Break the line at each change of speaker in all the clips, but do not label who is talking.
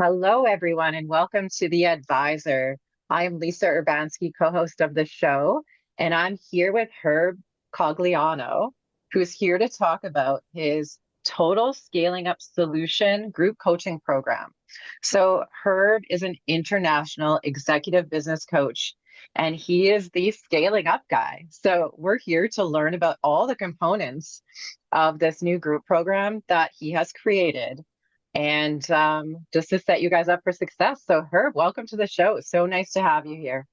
Hello, everyone, and welcome to The Advisor. I am Lisa Urbanski, co-host of the show, and I'm here with Herb Cogliano, who's here to talk about his Total Scaling Up Solution group coaching program. So, Herb is an international executive business coach, and he is the scaling up guy. So, we're here to learn about all the components of this new group program that he has created and just to set you guys up for success. So, Herb, welcome to the show. So nice to have you here.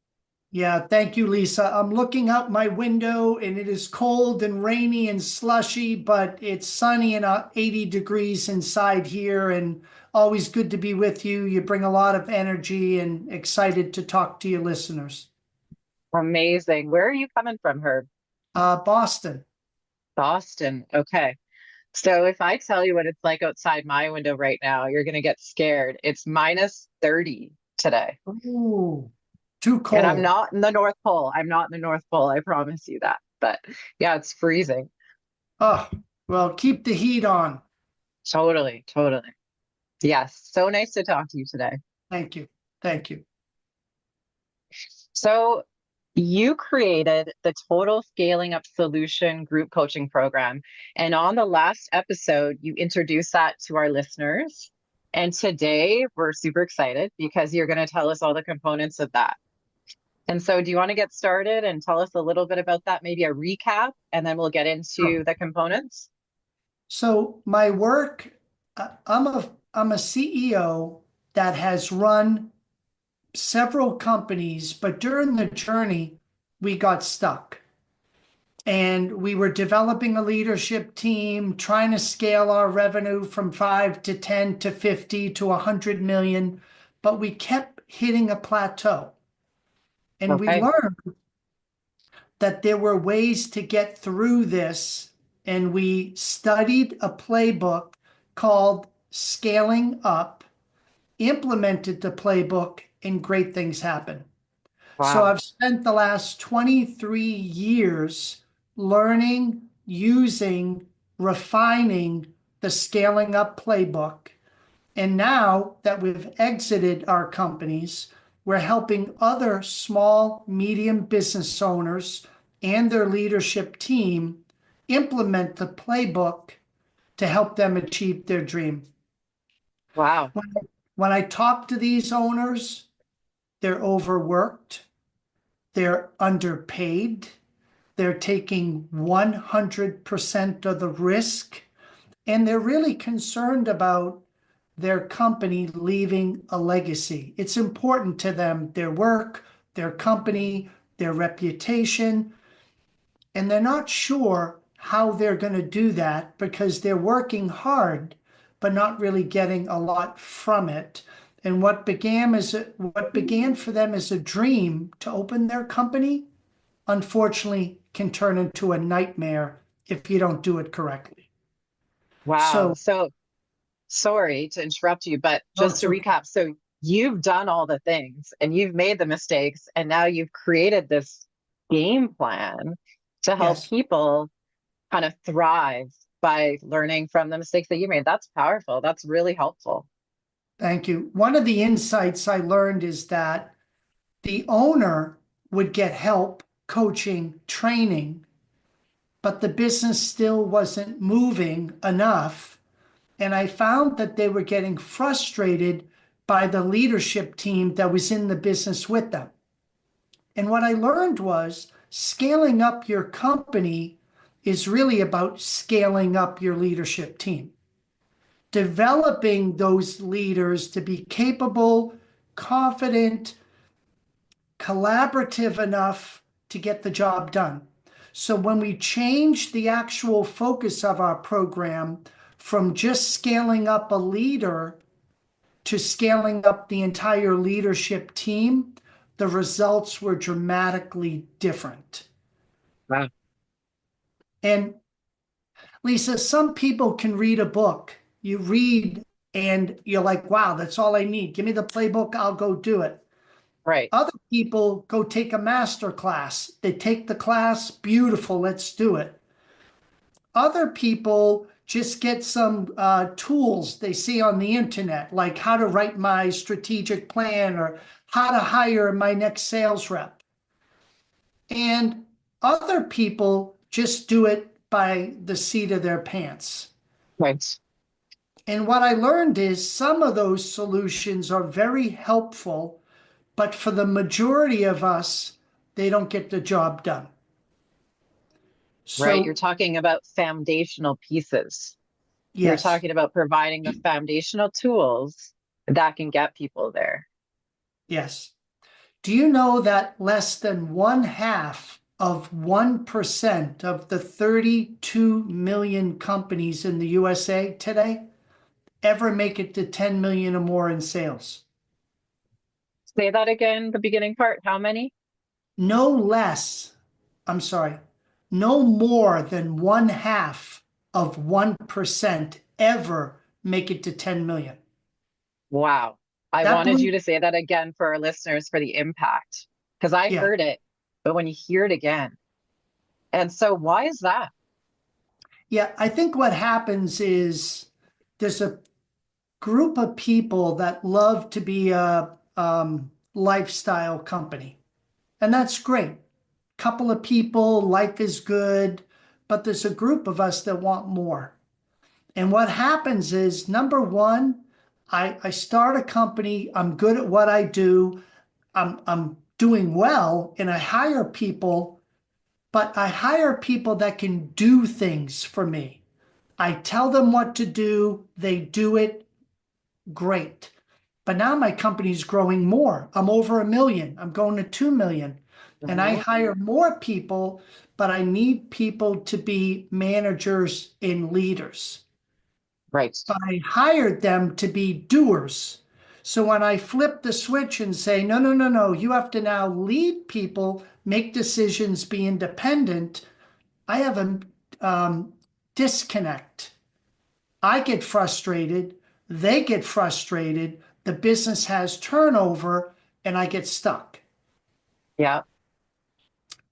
Yeah, thank you, Lisa. I'm looking out my window and it is cold and rainy and slushy, but it's sunny and 80 degrees inside here, and always good to be with you. You bring a lot of energy and excited to talk to your listeners.
Amazing. Where are you coming from, Herb?
Boston.
Boston. Okay. So, if I tell you what it's like outside my window right now, you're going to get scared. It's minus 30 today.
Ooh, too
And I'm
cold.
not in the North Pole. I'm not in the North Pole. I promise you that. But yeah, it's freezing.
Oh, well, keep the heat on.
Totally. Totally. Yes. So nice to talk to you today.
Thank you. Thank you.
So, you created the Total Scaling Up Solution group coaching program. And on the last episode, you introduced that to our listeners. And today we're super excited because you're going to tell us all the components of that. And so, do you want to get started and tell us a little bit about that? Maybe a recap, and then we'll get
Sure.
into the components.
So my work, I'm a CEO that has run several companies, but during the journey, we got stuck. And we were developing a leadership team, trying to scale our revenue from 5 to 10 to 50 to 100 million, but we kept hitting a plateau. And we
Okay.
learned that there were ways to get through this. And we studied a playbook called Scaling Up, implemented the playbook, and great things happen. So
Wow.
I've spent the last 23 years learning, using, refining the scaling up playbook. And now that we've exited our companies, we're helping other small, medium business owners and their leadership team implement the playbook to help them achieve their dream.
Wow.
When I talk to these owners, they're overworked, they're underpaid, they're taking 100% of the risk, and they're really concerned about their company leaving a legacy. It's important to them, their work, their company, their reputation, and they're not sure how they're going to do that because they're working hard, but not really getting a lot from it. And what began for them as a dream to open their company, unfortunately, can turn into a nightmare if you don't do it correctly.
Wow.
So,
So, sorry to interrupt you, but
oh,
just
it's
to
okay.
recap, so you've done all the things and you've made the mistakes, and now you've created this game plan to help
Yes.
people kind of thrive by learning from the mistakes that you made. That's powerful. That's really helpful.
Thank you. One of the insights I learned is that the owner would get help, coaching, training, but the business still wasn't moving enough. And I found that they were getting frustrated by the leadership team that was in the business with them. And what I learned was scaling up your company is really about scaling up your leadership team, developing those leaders to be capable, confident, collaborative enough to get the job done. So when we changed the actual focus of our program from just scaling up a leader to scaling up the entire leadership team, the results were dramatically different.
Wow.
And Lisa, some people can read a book. You read and you're like, wow, that's all I need. Give me the playbook, I'll go do it.
Right.
Other people go take a master class. They take the class, beautiful, let's do it. Other people just get some tools they see on the internet, like how to write my strategic plan or how to hire my next sales rep. And other people just do it by the seat of their pants.
Right.
And what I learned is some of those solutions are very helpful, but for the majority of us, they don't get the job done.
Right. You're
So,
talking about foundational pieces. You're
yes,
talking about providing the foundational tools that can get people there.
yes. Do you know that less than one half of 1% of the 32 million companies in the USA today ever make it to 10 million or more in sales?
Say that again, the beginning part. How many?
No less, I'm sorry, no more than one half of 1% ever make it to 10 million.
Wow. I
That
wanted you
blew,
to say that again for our listeners for the impact, because I
yeah,
heard it, but when you hear it again. And so why is that?
yeah. I think what happens is there's a group of people that love to be a lifestyle company, and that's great. Couple of people, life is good, but there's a group of us that want more. And what happens is, number one, I start a company, I'm good at what I do, I'm doing well, and I hire people, but I hire people that can do things for me. I tell them what to do, they do it great. But now my company's growing more. I'm over a million. I'm going to 2 million. And I
Mhm.
hire more people, but I need people to be managers and leaders.
Right.
But I hired them to be doers. So when I flip the switch and say, no, no, no, no, you have to now lead people, make decisions, be independent, I have a disconnect. I get frustrated, they get frustrated, the business has turnover, and I get stuck.
Yeah.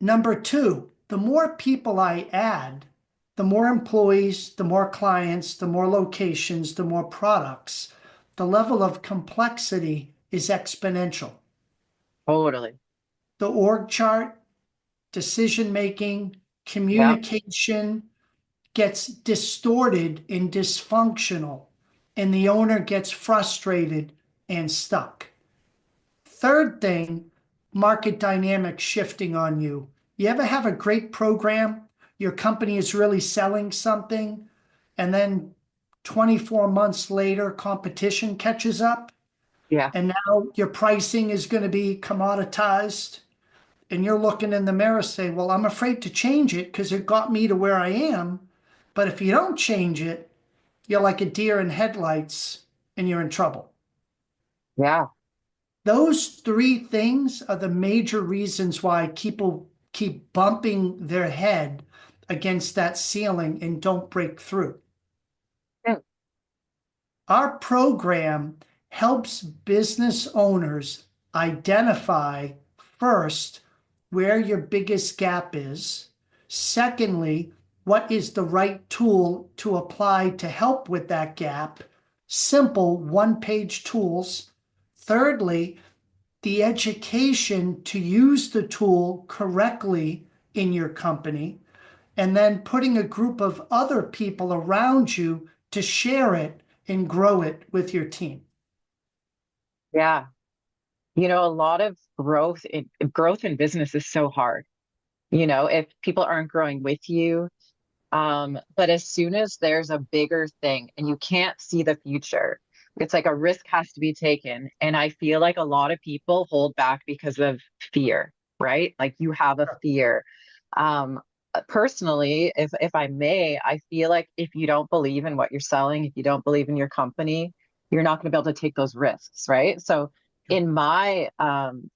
Number two, the more people I add, the more employees, the more clients, the more locations, the more products, the level of complexity is exponential.
Totally.
The org chart, decision making,
Yeah.
communication gets distorted and dysfunctional, and the owner gets frustrated and stuck. Third thing, market dynamics shifting on you. You ever have a great program? Your company is really selling something, and then 24 months later, competition catches up,
Yeah.
and now your pricing is going to be commoditized. And you're looking in the mirror saying, well, I'm afraid to change it because it got me to where I am. But if you don't change it, you're like a deer in headlights and you're in trouble.
Yeah.
Those three things are the major reasons why people keep bumping their head against that ceiling and don't break through.
Mm.
Our program helps business owners identify first where your biggest gap is. Secondly, what is the right tool to apply to help with that gap? Simple one-page tools. Thirdly, the education to use the tool correctly in your company, and then putting a group of other people around you to share it and grow it with your team.
Yeah. A lot of growth in business is so hard. If people aren't growing with you, but as soon as there's a bigger thing and you can't see the future, it's like a risk has to be taken. And I feel like a lot of people hold back because of fear, right? Like you have a fear. Um, Personally, if I may, I feel like if you don't believe in what you're selling, if you don't believe in your company, you're not going to be able to take those risks, right? So in my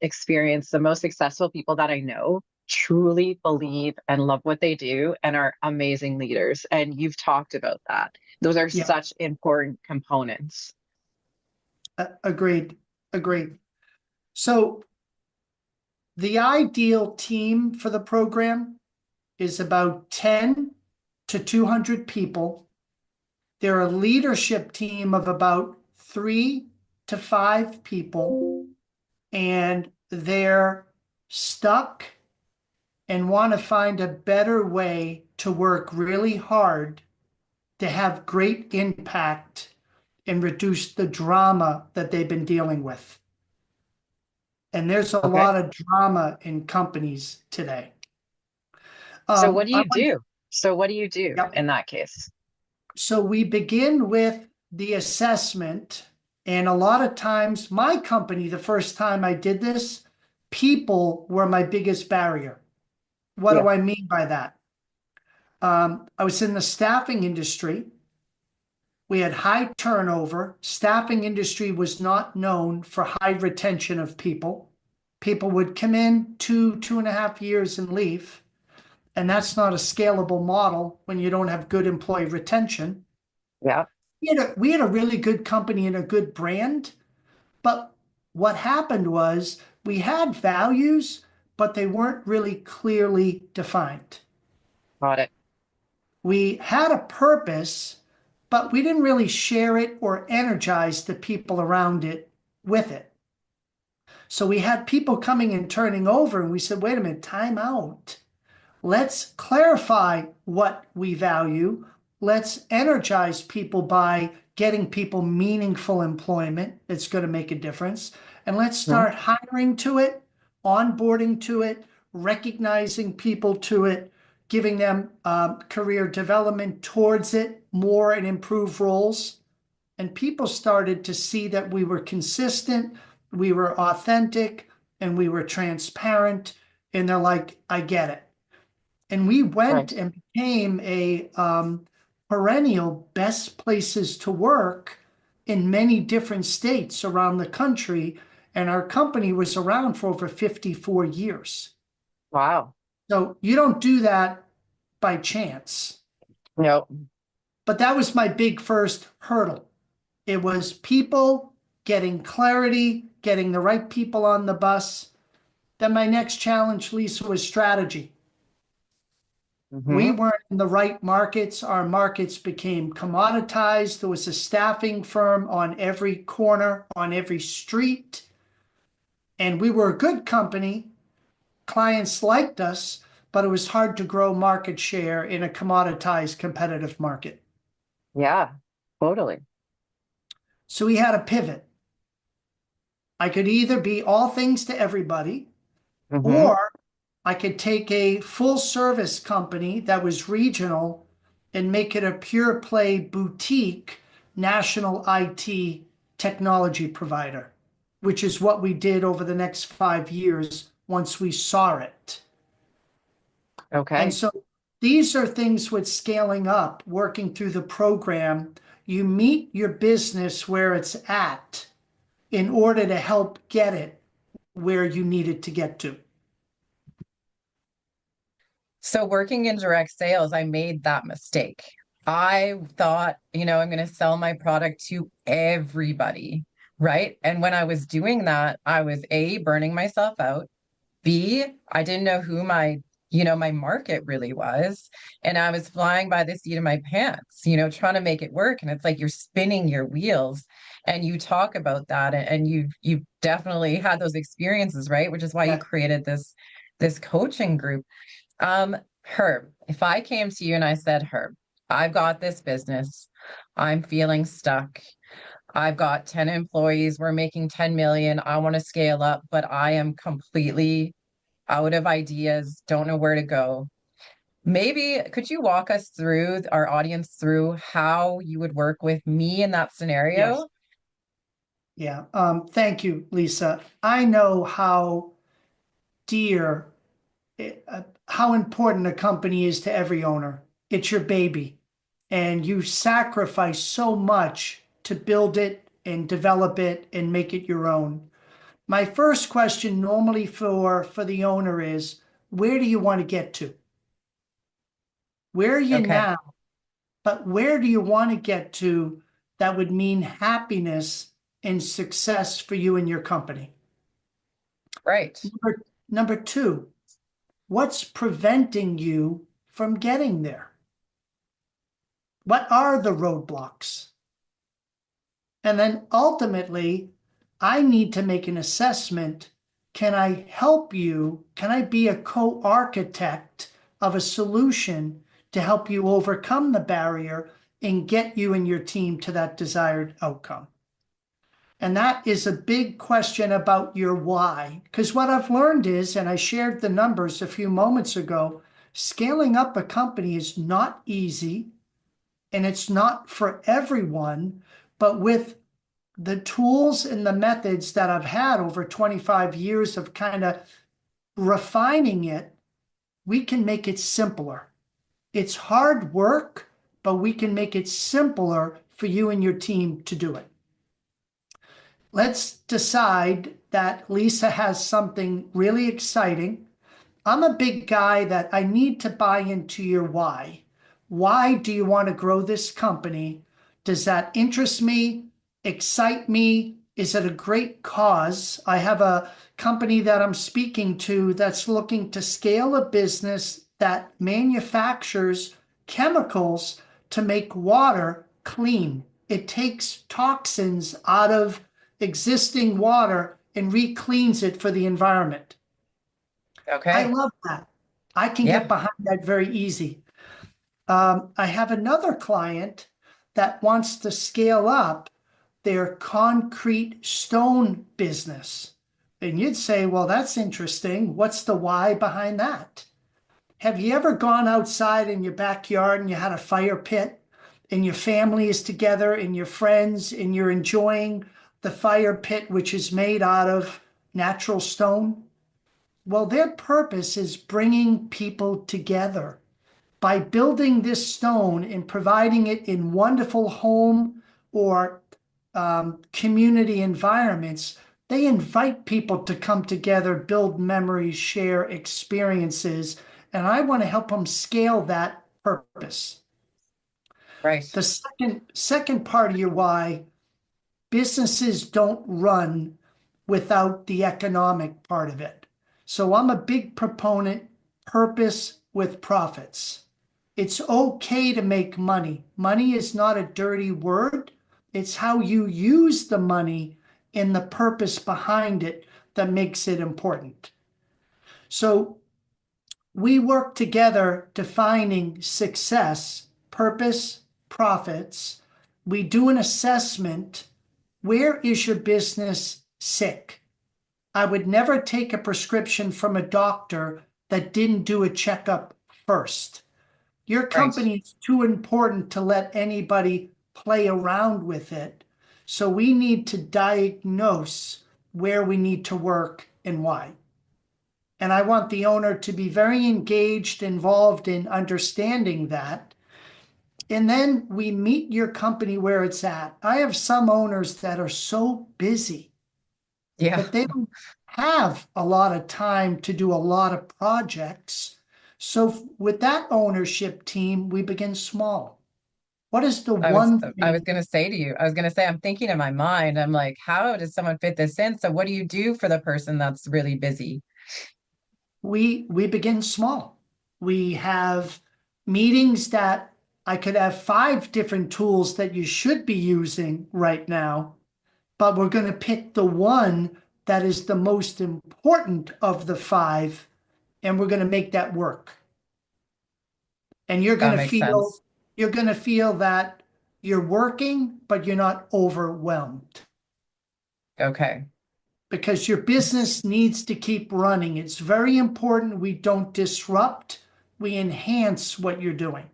experience, the most successful people that I know truly believe and love what they do and are amazing leaders. And you've talked about that. Those are
Yeah,
such important components.
agreed. Agreed. So the ideal team for the program is about 10 to 200 people. They're a leadership team of about 3 to 5 people, and they're stuck and want to find a better way to work really hard to have great impact and reduce the drama that they've been dealing with. And there's a
Okay.
lot of drama in companies today.
So what do
I
you
want,
do? So what do you do
yep.
in that case?
So we begin with the assessment. And a lot of times, my company, the first time I did this, people were my biggest barrier. What
Yeah.
do I mean by that? I was in the staffing industry. We had high turnover. Staffing industry was not known for high retention of people. People would come in 2.5 years and leave. And that's not a scalable model when you don't have good employee retention.
Yeah.
We had a really good company and a good brand, but what happened was we had values, but they weren't really clearly defined.
Got it.
We had a purpose, but we didn't really share it or energize the people around it with it. So we had people coming and turning over, and we said, wait a minute, time out. Let's clarify what we value. Let's energize people by getting people meaningful employment. It's going to make a difference. And let's
Mhm.
start hiring to it, onboarding to it, recognizing people to it, giving them career development towards it, more and improved roles. And people started to see that we were consistent, we were authentic, and we were transparent. And they're like, I get it. And we
Right.
went and became a perennial best places to work in many different states around the country. And our company was around for over 54 years.
Wow.
So you don't do that by chance.
No.
But that was my big first hurdle. It was people getting clarity, getting the right people on the bus. Then my next challenge, Lisa, was strategy. We
Hmm.
weren't in the right markets. Our markets became commoditized. There was a staffing firm on every corner, on every street. And we were a good company. Clients liked us, but it was hard to grow market share in a commoditized competitive market.
Yeah. Totally.
So we had a pivot. I could either be all things to everybody,
Hmm.
or I could take a full service company that was regional and make it a pure play boutique national IT technology provider, which is what we did over the next 5 years once we saw it. And
Okay.
so these are things with scaling up, working through the program. You meet your business where it's at in order to help get it where you need it to get to.
So working in direct sales, I made that mistake. I thought, I'm going to sell my product to everybody, right? And when I was doing that, I was A, burning myself out. B, I didn't know who my market really was. And I was flying by the seat of my pants, trying to make it work. And it's like you're spinning your wheels. And you talk about that, and you've definitely had those experiences, right? Which is why you
Yeah.
created this coaching group. Herb, if I came to you and I said, Herb, I've got this business, I'm feeling stuck. I've got 10 employees, we're making 10 million, I want to scale up, but I am completely out of ideas, don't know where to go. Maybe could you walk us through our audience through how you would work with me in that
Yes.
scenario?
Yeah. Thank you, Lisa. I know how dear, how important a company is to every owner. It's your baby, and you sacrifice so much to build it and develop it and make it your own. My first question normally for the owner is, where do you want to get to? Where are you
Okay,
now? But where do you want to get to that would mean happiness and success for you and your company?
right.
Number two, what's preventing you from getting there? What are the roadblocks? And then ultimately, I need to make an assessment. Can I help you? Can I be a co-architect of a solution to help you overcome the barrier and get you and your team to that desired outcome? And that is a big question about your why. Because what I've learned is, and I shared the numbers a few moments ago, scaling up a company is not easy and it's not for everyone. But with the tools and the methods that I've had over 25 years of kind of refining it, we can make it simpler. It's hard work, but we can make it simpler for you and your team to do it. Let's decide that Lisa has something really exciting. I'm a big guy that I need to buy into your why. Why do you want to grow this company? Does that interest me, excite me? Is it a great cause? I have a company that I'm speaking to that's looking to scale a business that manufactures chemicals to make water clean. It takes toxins out of existing water and re-cleans it for the environment. I
Okay.
love that. I can get
Yeah.
behind that very easy. I have another client that wants to scale up their concrete stone business. And you'd say, well, that's interesting. What's the why behind that? Have you ever gone outside in your backyard and you had a fire pit and your family is together and your friends and you're enjoying the fire pit, which is made out of natural stone? Well, their purpose is bringing people together. By building this stone and providing it in wonderful home or community environments, they invite people to come together, build memories, share experiences, and I want to help them scale that purpose.
Right.
The second part of your why, businesses don't run without the economic part of it. So I'm a big proponent, purpose with profits. It's okay to make money. Money is not a dirty word. It's how you use the money and the purpose behind it that makes it important. So we work together defining success, purpose, profits. We do an assessment. Where is your business sick? I would never take a prescription from a doctor that didn't do a checkup first. Your
Right.
company is too important to let anybody play around with it. So we need to diagnose where we need to work and why. And I want the owner to be very engaged, involved in understanding that. And then we meet your company where it's at. I have some owners that are so busy
Yeah.
that they don't have a lot of time to do a lot of projects. So with that ownership team, we begin small. What is the one
I was
thing
gonna say to you, I was gonna say, I'm thinking in my mind, I'm like, how does someone fit this in? So what do you do for the person that's really busy?
we begin small? We have meetings that I could have 5 different tools that you should be using right now, but we're going to pick the one that is the most important of the 5, and we're going to make that work. And
That makes sense.
you're going to feel that you're working, but you're not overwhelmed
Okay.
because your business needs to keep running. It's very important we don't disrupt, we enhance what you're doing.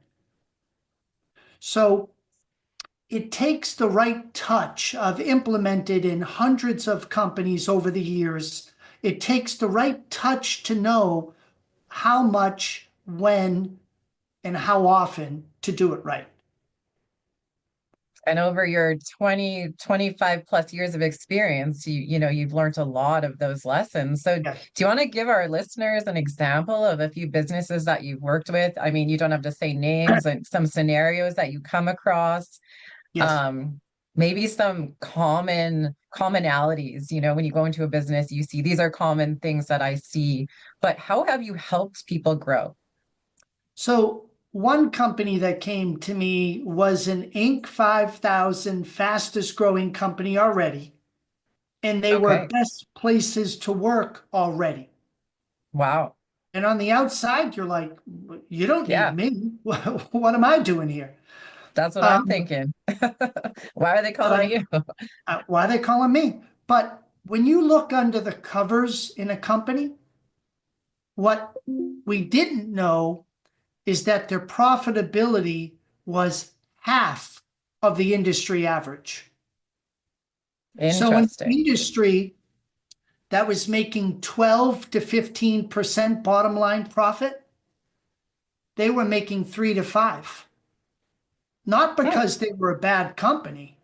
So it takes the right touch. I've implemented in hundreds of companies over the years. It takes the right touch to know how much, when, and how often to do it right.
And over your 20, 25 plus years of experience, you've learned a lot of those lessons. So do
Yes.
you want to give our listeners an example of a few businesses that you've worked with? I mean, you don't have to say names and some scenarios that you come across.
Yes.
Um, maybe some commonalities, when you go into a business, you see these are common things that I see, but how have you helped people grow?
So one company that came to me was an Inc. 5000 fastest growing company already, and they were
Okay.
best places to work already.
Wow.
And on the outside, you're like, you don't need
Yeah,
me. What am I doing here?
that's what I'm
Um,
thinking. Why are they
but
calling you?
why are they calling me? But when you look under the covers in a company, what we didn't know is that their profitability was half of the industry average. So in an
Interesting.
industry that was making 12 to 15% bottom line profit, they were making 3 to 5. Not
Hmm.
because they were a bad company,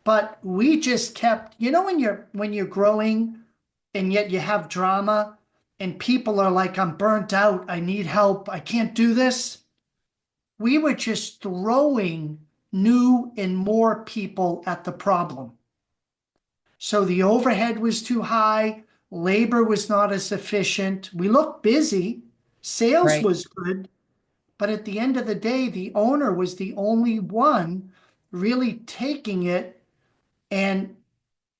but we just kept, when you're growing and yet you have drama and people are like, I'm burnt out, I need help, I can't do this. We were just throwing new and more people at the problem. So the overhead was too high, labor was not as efficient. We looked busy, sales
Right.
was good, but at the end of the day, the owner was the only one really taking it and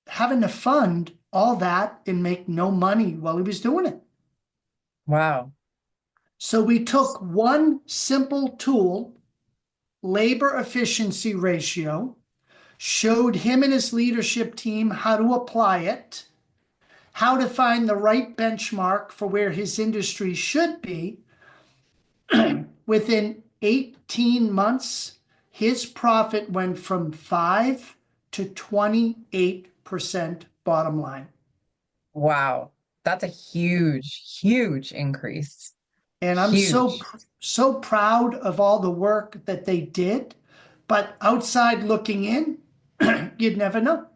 having to fund all that and make no money while he was doing it.
Wow.
So we took one simple tool, labor efficiency ratio, showed him and his leadership team how to apply it, how to find the right benchmark for where his industry should be. Within 18 months, his profit went from 5 to 28% bottom line.
Wow. That's a huge, huge increase.
And I'm so
Huge.
so proud of all the work that they did, but outside looking in, you'd never know.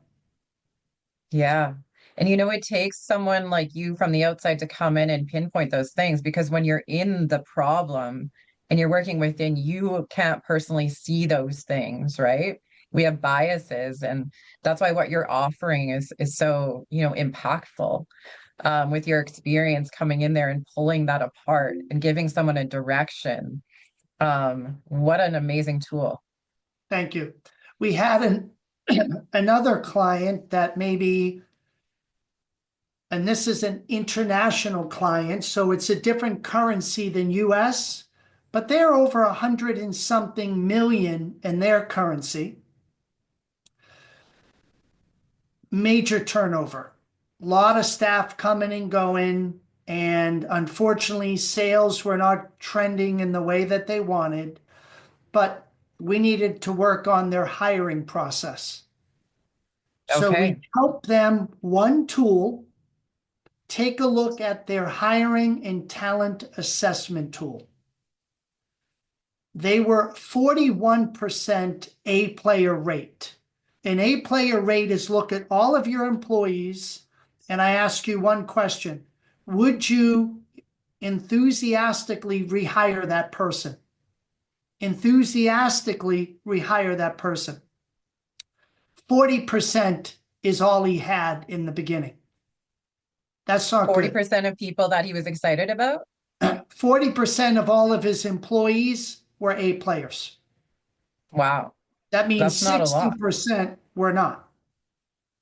Yeah. And it takes someone like you from the outside to come in and pinpoint those things because when you're in the problem and you're working within, you can't personally see those things, right? We have biases, and that's why what you're offering is so, impactful. With your experience coming in there and pulling that apart and giving someone a direction. What an amazing tool.
Thank you. We had another client that maybe, and this is an international client, so it's a different currency than US, but they're over 100 and something million in their currency. Major turnover, a lot of staff coming and going, and unfortunately, sales were not trending in the way that they wanted, but we needed to work on their hiring process. So we
Okay.
helped them one tool, take a look at their hiring and talent assessment tool. They were 41% A player rate. An A player rate is look at all of your employees, and I ask you one question. Would you enthusiastically rehire that person? Enthusiastically rehire that person. 40% is all he had in the beginning. That's not good.
40% of people that he was excited about?
40% of all of his employees were A players.
Wow.
That means
That's not a lot,
60% were not.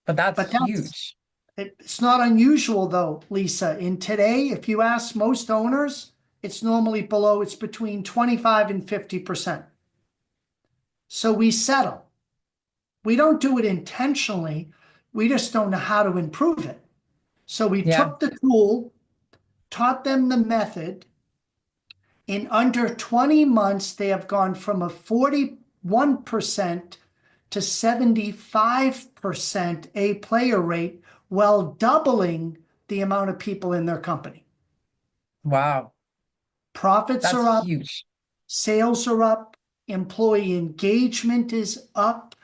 but that's
But that's
huge.
it's not unusual though, Lisa. In today, if you ask most owners, it's normally below, it's between 25 and 50%. So we settle. We don't do it intentionally. We just don't know how to improve it. So we
Yeah.
took the tool, taught them the method. In under 20 months, they have gone from a 41% to 75% A player rate, while doubling the amount of people in their company.
Wow.
Profits
That's
are up,
huge.
sales are up, employee engagement is up.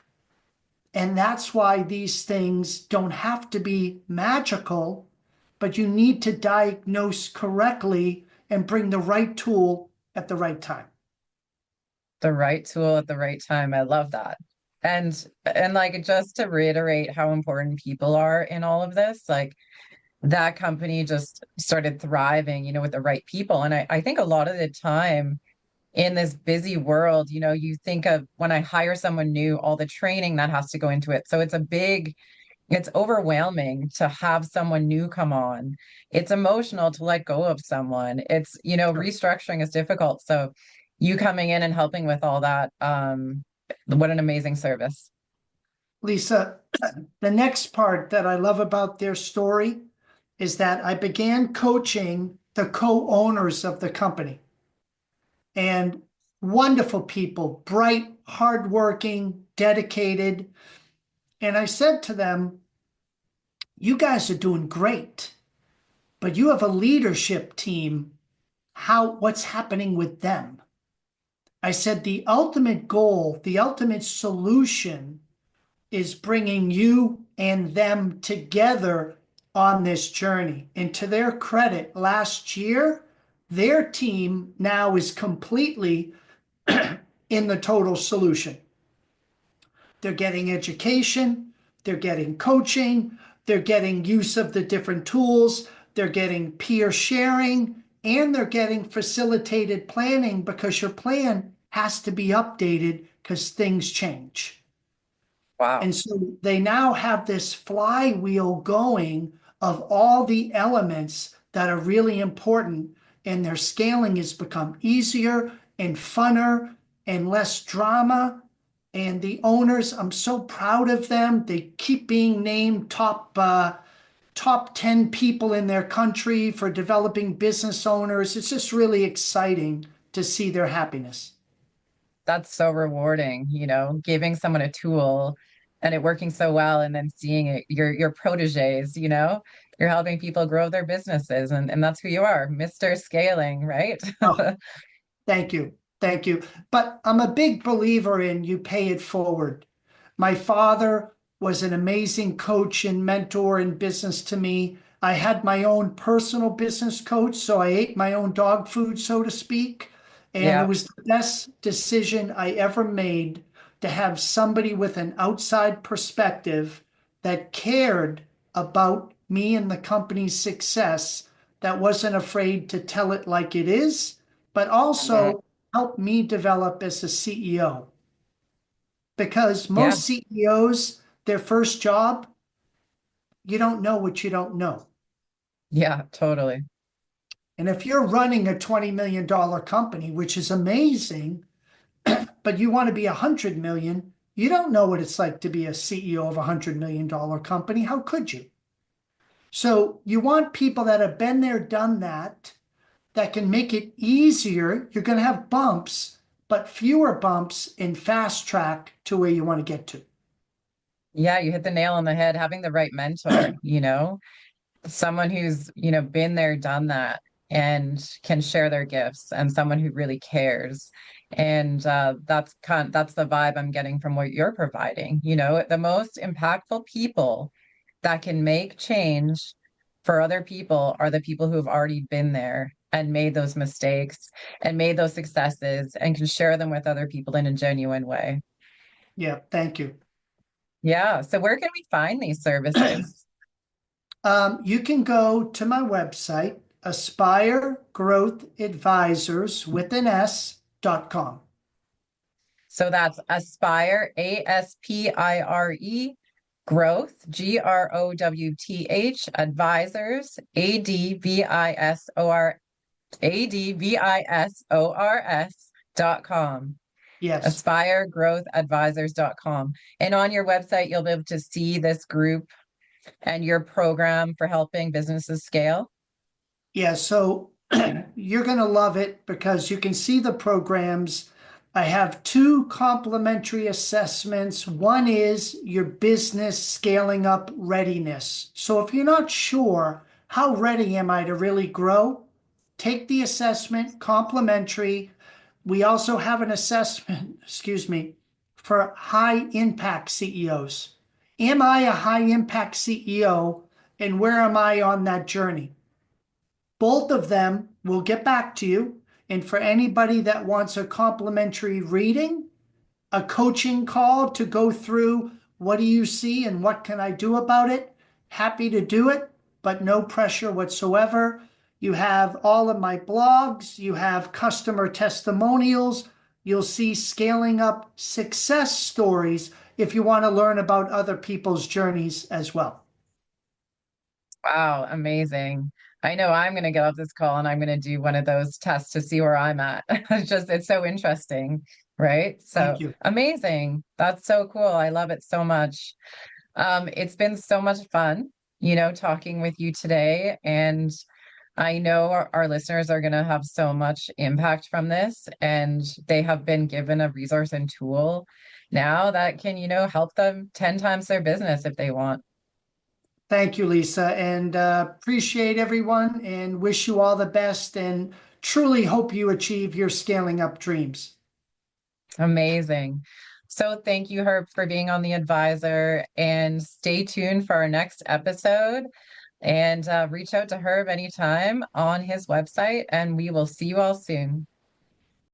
And that's why these things don't have to be magical, but you need to diagnose correctly and bring the right tool at the right time.
The right tool at the right time. I love that. And like just to reiterate how important people are in all of this, like that company just started thriving, with the right people. And I think a lot of the time in this busy world, you think of when I hire someone new, all the training that has to go into it. So it's overwhelming to have someone new come on. It's emotional to let go of someone.
Sure.
Restructuring is difficult. So you coming in and helping with all that, what an amazing service.
Lisa, the next part that I love about their story is that I began coaching the co-owners of the company, and wonderful people, bright, hardworking, dedicated. And I said to them, you guys are doing great, but you have a leadership team. What's happening with them? I said, the ultimate goal, the ultimate solution is bringing you and them together on this journey. And to their credit, last year, their team now is completely in the total solution. They're getting education, they're getting coaching, they're getting use of the different tools, they're getting peer sharing, and they're getting facilitated planning, because your plan has to be updated because things change.
Wow.
And so they now have this flywheel going of all the elements that are really important, and their scaling has become easier and funner and less drama. And the owners, I'm so proud of them. They keep being named top 10 people in their country for developing business owners. It's just really exciting to see their happiness.
That's so rewarding, giving someone a tool and it working so well and then seeing it, your proteges, you're helping people grow their businesses and that's who you are, Mr. Scaling, right?
Oh, thank you. Thank you. But I'm a big believer in you pay it forward. My father was an amazing coach and mentor in business to me. I had my own personal business coach, so I ate my own dog food, so to speak. And it
Yeah.
was the best decision I ever made to have somebody with an outside perspective that cared about me and the company's success, that wasn't afraid to tell it like it is, but
Mhm.
also helped me develop as a CEO. Because
Yeah.
most CEOs, their first job, you don't know what you don't know.
Yeah, totally.
And if you're running a $20 million company, which is amazing, but you want to be 100 million, you don't know what it's like to be a CEO of a $100 million company. How could you? So you want people that have been there, done that, that can make it easier. You're going to have bumps, but fewer bumps in fast track to where you want to get to.
Yeah, you hit the nail on the head, having the right mentor, someone who's, been there, done that, and can share their gifts, and someone who really cares. And that's the vibe I'm getting from what you're providing. The most impactful people that can make change for other people are the people who have already been there and made those mistakes and made those successes and can share them with other people in a genuine way.
Yeah, thank you.
Yeah. So where can we find these services?
You can go to my website, Aspire Growth Advisors with an S.com.
So that's Aspire, Aspire, Growth, Growth, Advisors, Advisors.com.
Yes.
AspireGrowthAdvisors.com. And on your website, you'll be able to see this group and your program for helping businesses scale.
Yeah, so you're going to love it because you can see the programs. I have two complimentary assessments. One is your business scaling up readiness. So if you're not sure, how ready am I to really grow? Take the assessment, complimentary. We also have an assessment, excuse me, for high impact CEOs. Am I a high impact CEO, and where am I on that journey? Both of them will get back to you. And for anybody that wants a complimentary reading, a coaching call to go through what do you see and what can I do about it, happy to do it, but no pressure whatsoever. You have all of my blogs, you have customer testimonials, you'll see scaling up success stories if you want to learn about other people's journeys as well.
Wow, amazing. I know I'm going to get off this call and I'm going to do one of those tests to see where I'm at. It's so interesting, right?
Thank
So
you.
amazing. That's so cool. I love it so much. It's been so much fun, talking with you today. And I know our listeners are going to have so much impact from this, and they have been given a resource and tool now that can, help them 10 times their business if they want.
Thank you, Lisa, and appreciate everyone and wish you all the best and truly hope you achieve your scaling up dreams.
Amazing. So thank you, Herb, for being on the advisor, and stay tuned for our next episode. And reach out to Herb anytime on his website, and we will see you all soon.